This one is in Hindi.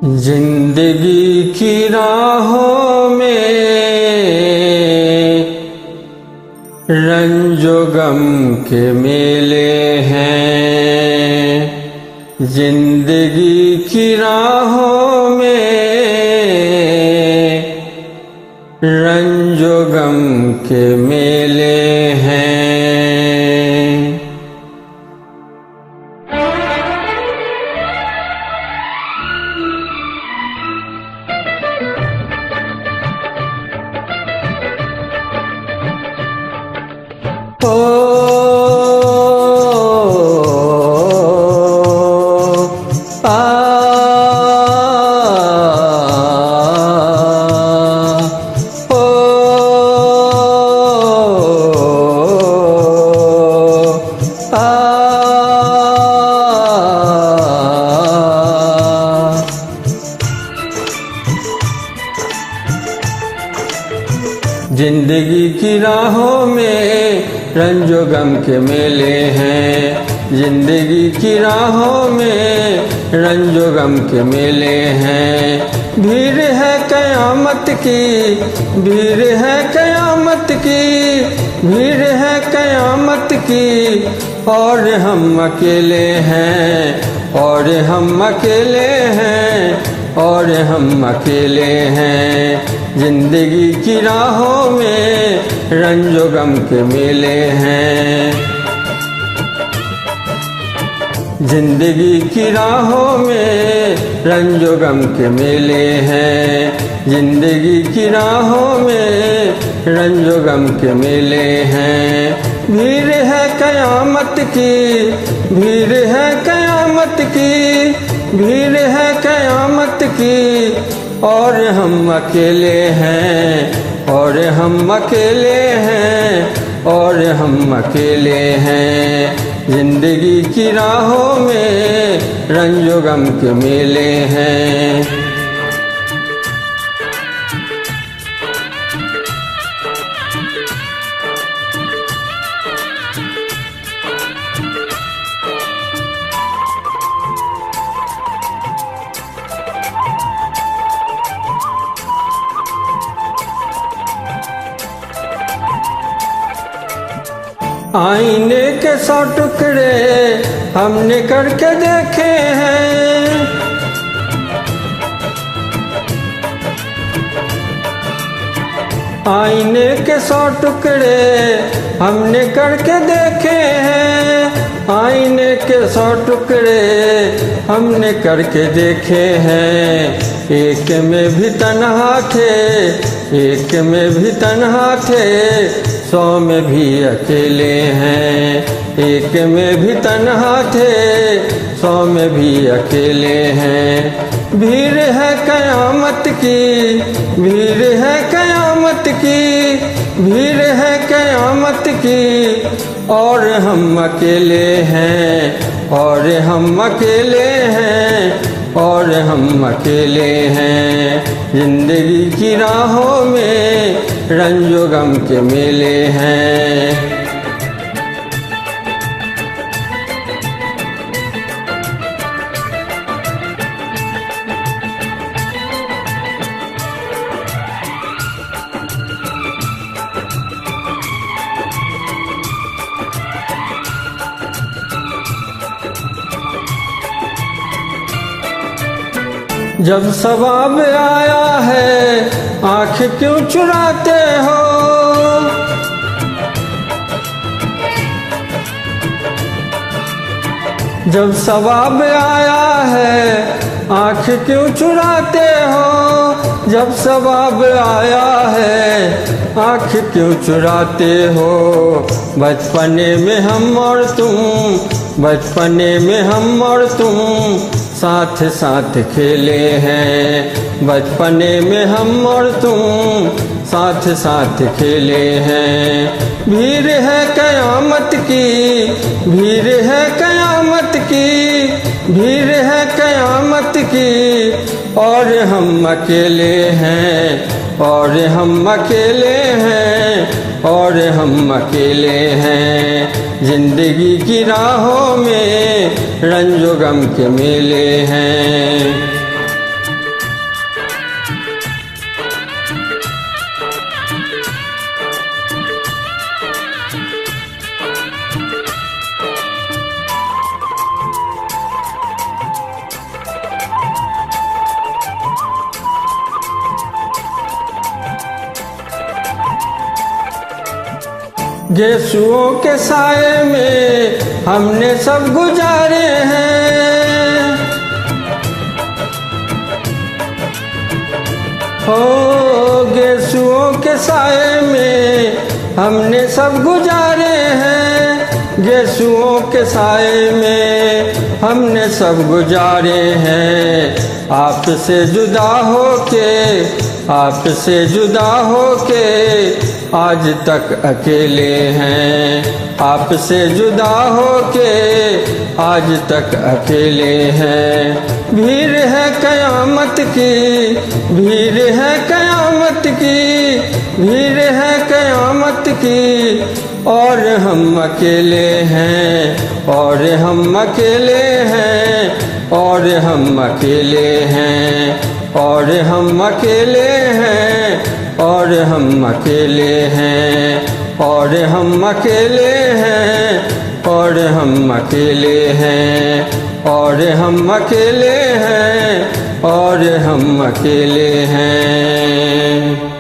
जिंदगी की राहों में रंजो गम के मेले हैं। जिंदगी की राहों में रंजो गम के मेले हैं। जिंदगी की राहों में रंजो गम के मेले हैं। जिंदगी की राहों में रंजो गम के मेले हैं। भीड़ है कयामत की, भीड़ है कयामत की, भीड़ है कयामत की, और हम अकेले हैं, और हम अकेले हैं, और हम अकेले हैं। जिंदगी की राहों में रंजो गम के मेले हैं। जिंदगी की राहों में रंजो गम के मेले हैं। जिंदगी की राहों में रंजो गम के मेले हैं। भीड़ है कयामत की, भीड़ है कयामत की, भीड़ है कयामत की, और हम अकेले हैं, और हम अकेले हैं, और हम अकेले हैं। जिंदगी की राहों में रंजो गम के मेले हैं। आईने के 100 टुकड़े हमने करके देखे हैं। आईने के 100 टुकड़े हमने करके देखे हैं। आईने के 100 टुकड़े हमने करके देखे हैं। एक में भी तन्हा थे, एक में भी तन्हा थे, 100 में भी अकेले हैं। एक में भी तन्हा थे, 100 में भी अकेले हैं। भीड़ है कयामत की, भीड़ है कयामत की, भीड़ है कयामत की, और हम अकेले हैं, और हम अकेले हैं, और हम अकेले हैं। जिंदगी की राहों में रंजो गम के मेले हैं। जब सवाब आया है आँख क्यों चुराते हो? जब सवाब आया है आँख क्यों चुराते हो? जब सवाब आया है आँख क्यों चुराते हो? बचपने में हम और तुम, बचपने में हम और तुम साथ साथ खेले हैं। बचपने में हम और तुम साथ साथ खेले हैं। भीड़ है कयामत की, भीड़ है कयामत की, भीड़ है कयामत की, और हम अकेले हैं, और हम अकेले हैं, और हम अकेले हैं। जिंदगी की राहों में रंजो गम के मेले हैं। गेसुओं के साए में हमने सब गुजारे हैं। हो गेसुओं के साए में हमने सब गुजारे हैं। गेसुओं के साए में हमने सब गुजारे हैं। आपसे जुदा होके, आपसे जुदा होके आज तक अकेले हैं। आपसे जुदा होके आज तक अकेले हैं। भीड़ है कयामत की, भीड़ है कयामत की, भीड़ है कयामत की, और हम अकेले हैं, और हम अकेले हैं, और हम अकेले हैं, और हम अकेले हैं, और हम अकेले हैं, और हम अकेले हैं, और हम अकेले हैं, और हम अकेले हैं, और हम अकेले हैं।